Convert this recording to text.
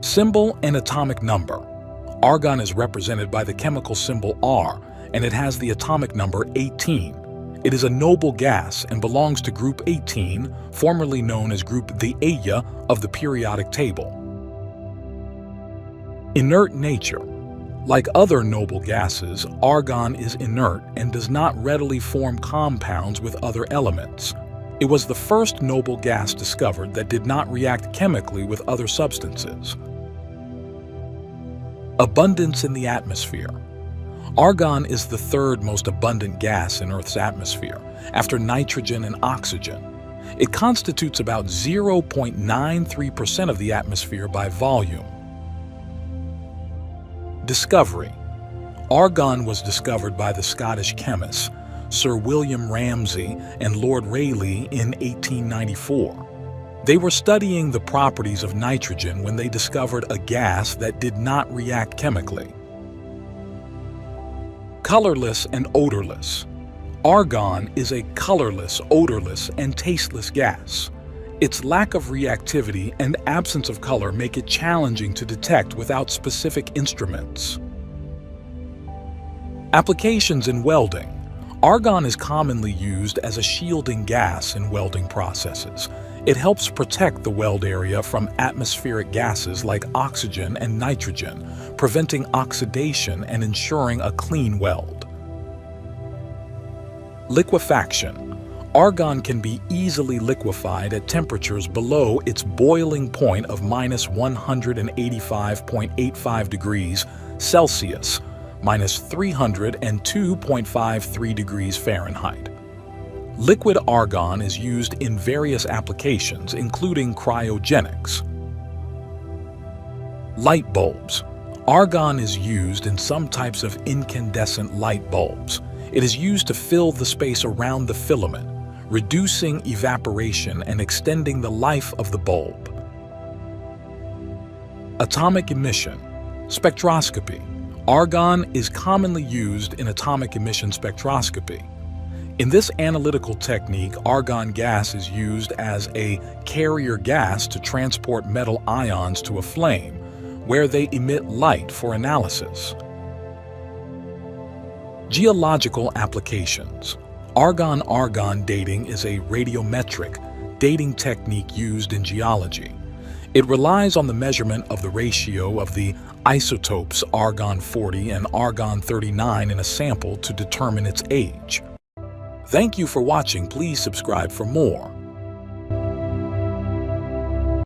Symbol and atomic number. Argon is represented by the chemical symbol R, and it has the atomic number 18. It is a noble gas and belongs to Group 18, formerly known as Group VIIIA of the periodic table. Inert nature. Like other noble gases, argon is inert and does not readily form compounds with other elements. It was the first noble gas discovered that did not react chemically with other substances. Abundance in the atmosphere. Argon is the third most abundant gas in Earth's atmosphere, after nitrogen and oxygen. It constitutes about 0.93% of the atmosphere by volume. Discovery. Argon was discovered by the Scottish chemists Sir William Ramsay and Lord Rayleigh in 1894. They were studying the properties of nitrogen when they discovered a gas that did not react chemically. Colorless and odorless. Argon is a colorless, odorless, and tasteless gas. Its lack of reactivity and absence of color make it challenging to detect without specific instruments. Applications in welding. Argon is commonly used as a shielding gas in welding processes. It helps protect the weld area from atmospheric gases like oxygen and nitrogen, preventing oxidation and ensuring a clean weld. Liquefaction. Argon can be easily liquefied at temperatures below its boiling point of -185.85 degrees Celsius, -302.53 degrees Fahrenheit. Liquid argon is used in various applications, including cryogenics. Light bulbs. Argon is used in some types of incandescent light bulbs. It is used to fill the space around the filament, reducing evaporation and extending the life of the bulb. Atomic emission. Spectroscopy. Argon is commonly used in atomic emission spectroscopy. In this analytical technique, argon gas is used as a carrier gas to transport metal ions to a flame, where they emit light for analysis. Geological applications. Argon-argon dating is a radiometric dating technique used in geology. It relies on the measurement of the ratio of the isotopes argon-40 and argon-39 in a sample to determine its age. Thank you for watching. Please subscribe for more.